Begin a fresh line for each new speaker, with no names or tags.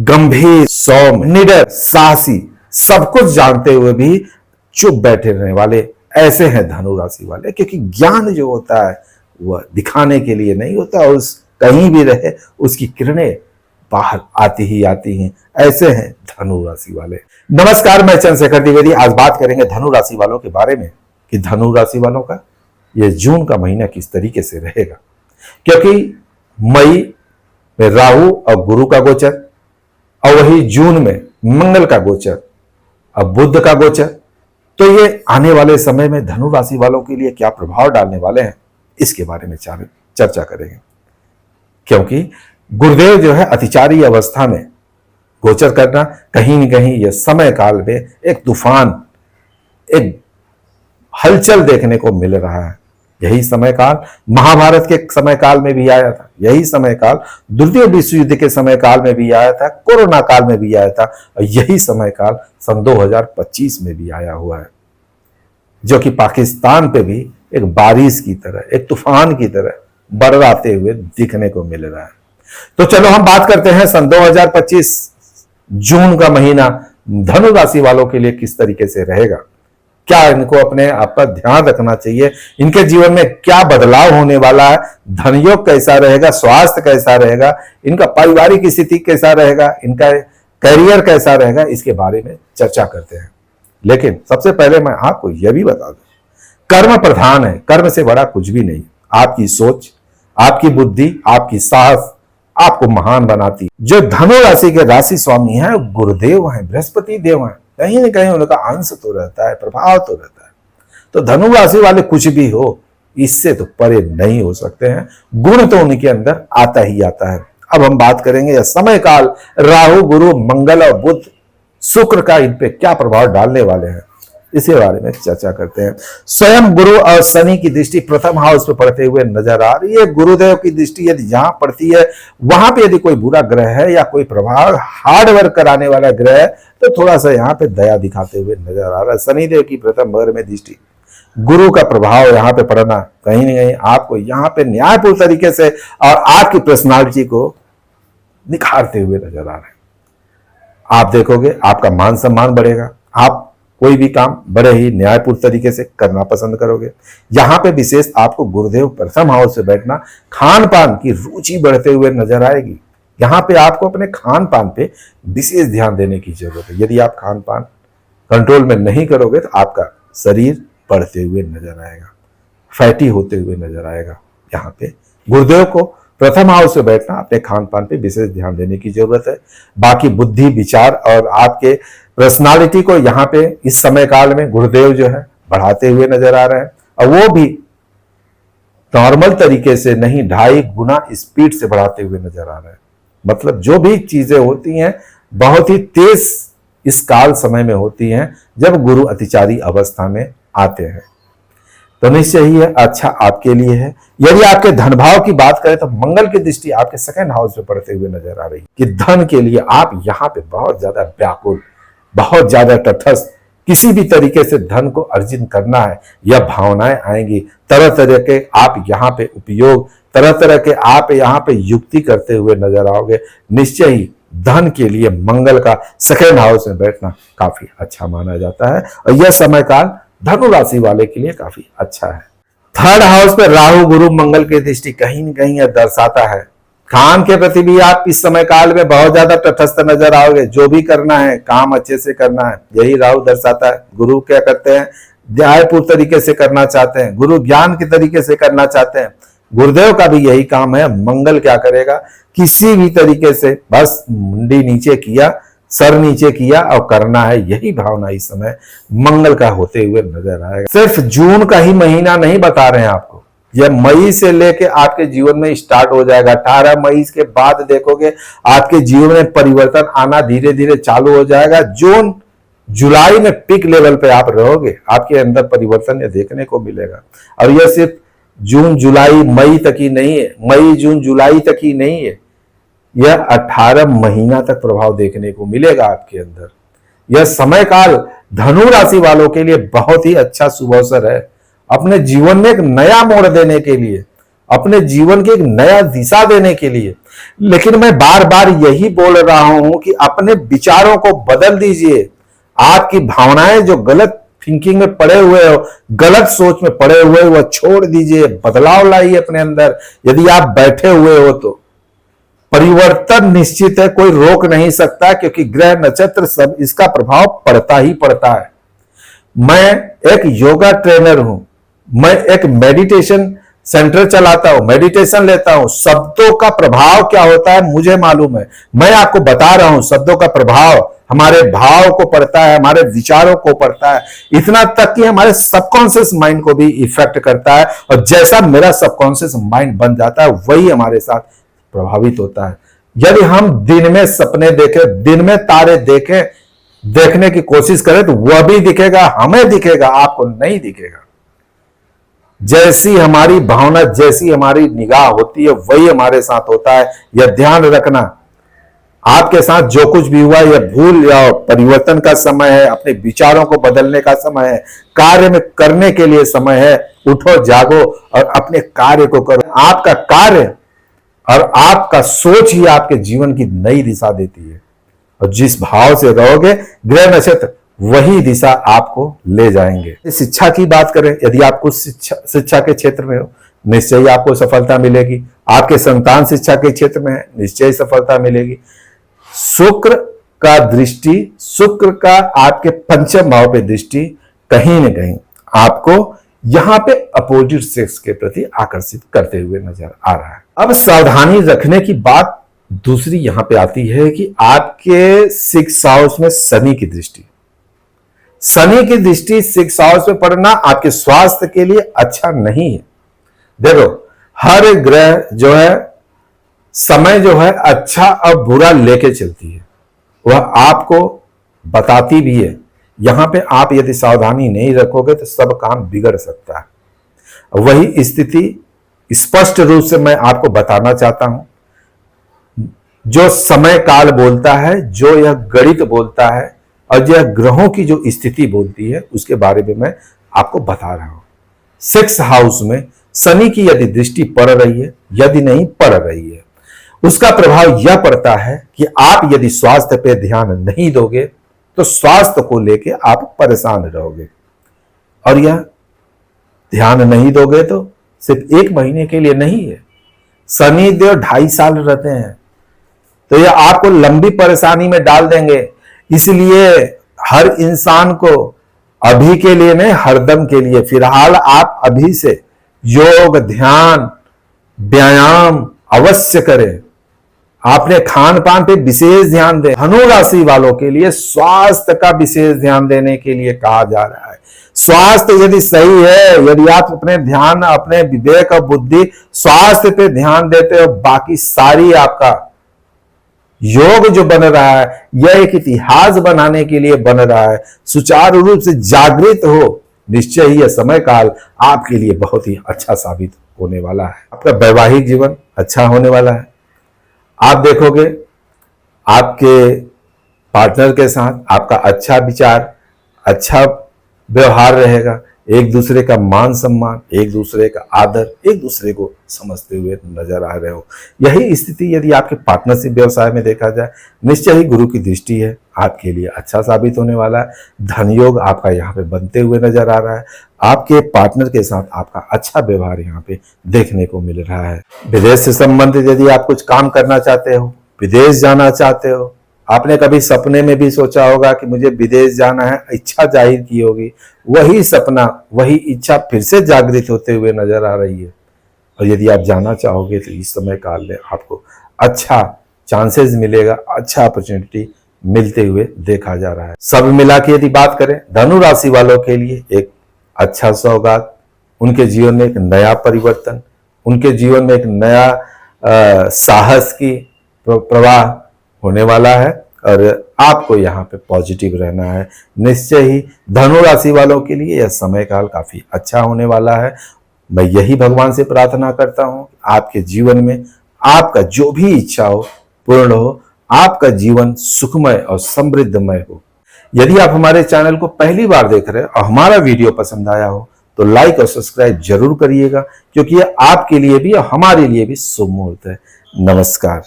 गंभीर, सौम्य, निडर, साहसी, सब कुछ जानते हुए भी चुप बैठे रहने वाले ऐसे हैं धनु राशि वाले। क्योंकि ज्ञान जो होता है वह दिखाने के लिए नहीं होता, उस कहीं भी रहे उसकी किरणें बाहर आती ही आती हैं। ऐसे हैं धनु राशि वाले। नमस्कार, मैं चंद्रशेखर द्विवेदी। आज बात करेंगे धनु राशि वालों के बारे में कि धनु राशि वालों का यह जून का महीना किस तरीके से रहेगा। क्योंकि मई में राहु और गुरु का गोचर, और वही जून में मंगल का गोचर और बुध का गोचर, तो ये आने वाले समय में धनु राशि वालों के लिए क्या प्रभाव डालने वाले हैं, इसके बारे में चर्चा करेंगे। क्योंकि गुरुदेव जो है अतिचारी अवस्था में गोचर करना, कहीं न कहीं यह समय काल में एक तूफान, एक हलचल देखने को मिल रहा है। यही समय काल महाभारत के समय काल में भी आया था, यही समय काल द्वितीय विश्व युद्ध के समय काल में भी आया था, कोरोना काल में भी आया था, और यही समय काल सन 2025 में भी आया हुआ है, जो कि पाकिस्तान पे भी एक बारिश की तरह, एक तूफान की तरह बरसाते हुए दिखने को मिल रहा है। तो चलो हम बात करते हैं सन 2025 जून का महीना धनु राशि वालों के लिए किस तरीके से रहेगा, क्या इनको अपने आप का ध्यान रखना चाहिए, इनके जीवन में क्या बदलाव होने वाला है, धनयोग कैसा रहेगा, स्वास्थ्य कैसा रहेगा, इनका पारिवारिक स्थिति कैसा रहेगा, इनका करियर कैसा रहेगा, इसके बारे में चर्चा करते हैं। लेकिन सबसे पहले मैं आपको यह भी बता दूं, कर्म प्रधान है, कर्म से बड़ा कुछ भी नहीं। आपकी सोच, आपकी बुद्धि, आपकी साहस आपको महान बनाती। जो धनु राशि के राशि स्वामी हैं गुरुदेव हैं, बृहस्पति देव हैं, कहीं न कहीं उनका अंश तो रहता है, प्रभाव तो रहता है। तो धनु राशि वाले कुछ भी हो, इससे तो परे नहीं हो सकते हैं। गुण तो उनके अंदर आता ही आता है। अब हम बात करेंगे यह समय काल राहु, गुरु, मंगल और बुध, शुक्र का इन पे क्या प्रभाव डालने वाले हैं, इसी बारे में चर्चा करते हैं। स्वयं गुरु और शनि की दृष्टि प्रथम हाउस पे पड़ते हुए नजर आ रही है। गुरुदेव की दृष्टि यदि जहां पड़ती है वहां पे यदि कोई बुरा ग्रह है या कोई प्रभाव हार्डवर्क कराने वाला ग्रह है तो थोड़ा सा यहाँ पे दया दिखाते हुए नजर आ रहा है। शनिदेव की प्रथम घर में दृष्टि, गुरु का प्रभाव यहाँ पे पड़ना, कहीं ना कहीं आपको यहाँ पे न्यायपूर्ण तरीके से और आपकी पर्सनालिटी को निखारते हुए नजर आ रहे हैं। आप देखोगे आपका मान सम्मान बढ़ेगा, आप कोई भी काम बड़े ही न्यायपूर्ण तरीके से करना पसंद करोगे। यहाँ पे विशेष आपको गुरुदेव प्रथम हाउस से बैठना, खान पान की रुचि बढ़ते हुए नजर आएगी। यहाँ पे आपको अपने खान पान पे विशेष ध्यान देने की जरूरत है। यदि आप खान पान कंट्रोल में नहीं करोगे तो आपका शरीर बढ़ते हुए नजर आएगा, फैटी होते हुए नजर आएगा। यहाँ पे गुरुदेव को प्रथम हाउस से बैठना, अपने खान पान पे विशेष ध्यान देने की जरूरत है। बाकी बुद्धि, विचार और आपके पर्सनालिटी को यहाँ पे इस समय काल में गुरुदेव जो है बढ़ाते हुए नजर आ रहे हैं, और वो भी नॉर्मल तरीके से नहीं, 2.5 गुना स्पीड से बढ़ाते हुए नजर आ रहे हैं। मतलब जो भी चीजें होती हैं बहुत ही तेज इस काल समय में होती हैं जब गुरु अतिचारी अवस्था में आते हैं। तो निश्चय ही है अच्छा आपके लिए है। यदि आपके धन भाव की बात करें तो मंगल की दृष्टि आपके सेकंड हाउस में पड़ते हुए नजर आ रही है कि धन के लिए आप यहाँ पे बहुत ज्यादा व्याकुल, बहुत ज्यादा तटस्थ, किसी भी तरीके से धन को अर्जित करना है, यह भावनाएं आएंगी। तरह तरह के आप यहाँ पे उपयोग, तरह तरह के आप यहाँ पे युक्ति करते हुए नजर आओगे। निश्चय ही धन के लिए मंगल का सेकंड हाउस में बैठना काफी अच्छा माना जाता है, और यह समय काल धनु राशि वाले के लिए काफी अच्छा है। थर्ड हाउस पे राहु, गुरु, मंगल की दृष्टि कहीं न कहीं यह दर्शाता है काम के प्रति भी आप इस समय काल में बहुत ज्यादा तटस्थ नजर आओगे। जो भी करना है काम अच्छे से करना है, यही राहु दर्शाता है। गुरु क्या करते हैं, न्यायपूर्ण तरीके से करना चाहते हैं, गुरु ज्ञान के तरीके से करना चाहते हैं। गुरुदेव का भी यही काम है। मंगल क्या करेगा, किसी भी तरीके से बस मुंडी नीचे किया, सर नीचे किया और करना है, यही भावना इस समय मंगल का होते हुए नजर आएगा। सिर्फ जून का ही महीना नहीं बता रहे हैं आपको, यह मई से लेके आपके जीवन में स्टार्ट हो जाएगा। 18 मई के बाद देखोगे आपके जीवन में परिवर्तन आना धीरे धीरे चालू हो जाएगा। जून जुलाई में पीक लेवल पे आप रहोगे, आपके अंदर परिवर्तन यह देखने को मिलेगा। और यह सिर्फ जून जुलाई मई तक ही नहीं है, मई जून जुलाई तक ही नहीं है, यह 18 महीना तक प्रभाव देखने को मिलेगा आपके अंदर। यह समय काल धनु राशि वालों के लिए बहुत ही अच्छा शुभ अवसर है अपने जीवन में एक नया मोड़ देने के लिए, अपने जीवन की एक नया दिशा देने के लिए। लेकिन मैं बार बार यही बोल रहा हूं कि अपने विचारों को बदल दीजिए। आपकी भावनाएं जो गलत थिंकिंग में पड़े हुए हो, गलत सोच में पड़े हुए, वह छोड़ दीजिए, बदलाव लाइए अपने अंदर। यदि आप बैठे हुए हो तो परिवर्तन निश्चित है, कोई रोक नहीं सकता, क्योंकि ग्रह नक्षत्र सब इसका प्रभाव पड़ता ही पड़ता है। मैं एक योगा ट्रेनर हूं, मैं एक मेडिटेशन सेंटर चलाता हूं, मेडिटेशन लेता हूं। शब्दों का प्रभाव क्या होता है मुझे मालूम है। मैं आपको बता रहा हूं शब्दों का प्रभाव हमारे भाव को पड़ता है, हमारे विचारों को पड़ता है, इतना तक कि हमारे सबकॉन्शियस माइंड को भी इफेक्ट करता है। और जैसा मेरा सबकॉन्शियस माइंड बन जाता है वही हमारे साथ प्रभावित होता है। यदि हम दिन में सपने देखें, दिन में तारे देखें, देखने की कोशिश करें तो वह भी दिखेगा, हमें दिखेगा, आपको नहीं दिखेगा। जैसी हमारी भावना, जैसी हमारी निगाह होती है वही हमारे साथ होता है। यह ध्यान रखना, आपके साथ जो कुछ भी हुआ यह भूल या परिवर्तन का समय है, अपने विचारों को बदलने का समय है, कार्य में करने के लिए समय है। उठो, जागो और अपने कार्य को करो। आपका कार्य और आपका सोच ही आपके जीवन की नई दिशा देती है। और जिस भाव से रहोगे, ग्रह नक्षत्र वही दिशा आपको ले जाएंगे। शिक्षा की बात करें, यदि आप कुछ शिक्षा के क्षेत्र में हो, निश्चय ही आपको सफलता मिलेगी। आपके संतान शिक्षा के क्षेत्र में है, निश्चय ही सफलता मिलेगी। शुक्र का दृष्टि, शुक्र का आपके पंचम भाव पे दृष्टि कहीं न कहीं आपको यहां पे अपोजिट सेक्स के प्रति आकर्षित करते हुए नजर आ रहा है। अब सावधानी रखने की बात दूसरी यहां पे आती है कि आपके 6th हाउस में शनि की दृष्टि, शनि की दृष्टि 6th हाउस में पड़ना आपके स्वास्थ्य के लिए अच्छा नहीं है। देखो, हर ग्रह जो है, समय जो है अच्छा और बुरा लेके चलती है, वह आपको बताती भी है। यहां पे आप यदि सावधानी नहीं रखोगे तो सब काम बिगड़ सकता है। वही स्थिति स्पष्ट रूप से मैं आपको बताना चाहता हूं। जो समय काल बोलता है, जो यह गणित बोलता है और यह ग्रहों की जो स्थिति बोलती है, उसके बारे में मैं आपको बता रहा हूं। 6th हाउस में शनि की यदि दृष्टि पड़ रही है, यदि नहीं पड़ रही है, उसका प्रभाव यह पड़ता है कि आप यदि स्वास्थ्य पे ध्यान नहीं दोगे तो स्वास्थ्य को लेके आप परेशान रहोगे। और यह ध्यान नहीं दोगे तो सिर्फ 1 महीने के लिए नहीं है, शनि देव 2.5 साल रहते हैं, तो यह आपको लंबी परेशानी में डाल देंगे। इसलिए हर इंसान को अभी के लिए नहीं, हरदम के लिए फिलहाल आप अभी से योग, ध्यान, व्यायाम अवश्य करें। आपने खान पान पे विशेष ध्यान दें। धनु राशि वालों के लिए स्वास्थ्य का विशेष ध्यान देने के लिए कहा जा रहा है। स्वास्थ्य यदि सही है, यदि आप अपने ध्यान, अपने विवेक और बुद्धि स्वास्थ्य पे ध्यान देते हो, बाकी सारी आपका योग जो बन रहा है यह एक इतिहास बनाने के लिए बन रहा है। सुचारू रूप से जागृत हो, निश्चय ही यह समय काल आपके लिए बहुत ही अच्छा साबित होने वाला है। आपका वैवाहिक जीवन अच्छा होने वाला है। आप देखोगे आपके पार्टनर के साथ आपका अच्छा विचार, अच्छा व्यवहार रहेगा, एक दूसरे का मान सम्मान, एक दूसरे का आदर, एक दूसरे को समझते हुए नजर आ रहे हो। यही स्थिति यदि आपके पार्टनरशिप व्यवसाय में देखा जाए, निश्चय ही गुरु की दृष्टि है, आपके लिए अच्छा साबित होने वाला है। धन योग आपका यहाँ पे बनते हुए नजर आ रहा है। आपके पार्टनर के साथ आपका अच्छा व्यवहार यहाँ पे देखने को मिल रहा है। विदेश से संबंधित यदि आप कुछ काम करना चाहते हो, विदेश जाना चाहते हो, आपने कभी सपने में भी सोचा होगा कि मुझे विदेश जाना है, इच्छा जाहिर की होगी, वही सपना, वही इच्छा फिर से जागृत होते हुए नजर आ रही है। और यदि आप जाना चाहोगे तो इस समय काल में आपको अच्छा चांसेस मिलेगा, अच्छा अपॉर्चुनिटी मिलते हुए देखा जा रहा है। सब मिला के यदि बात करें, धनु राशि वालों के लिए एक अच्छा सौगात, उनके जीवन में एक नया परिवर्तन, उनके जीवन में एक नया साहस की प्रवाह होने वाला है। और आपको यहाँ पे पॉजिटिव रहना है। निश्चय ही धनु राशि वालों के लिए यह समय काल काफी अच्छा होने वाला है। मैं यही भगवान से प्रार्थना करता हूँ आपके जीवन में आपका जो भी इच्छा हो पूर्ण हो, आपका जीवन सुखमय और समृद्धमय हो। यदि आप हमारे चैनल को पहली बार देख रहे हैं और हमारा वीडियो पसंद आया हो तो लाइक और सब्सक्राइब जरूर करिएगा, क्योंकि यह आपके लिए भी और हमारे लिए भी शुभ मुहूर्त है। नमस्कार।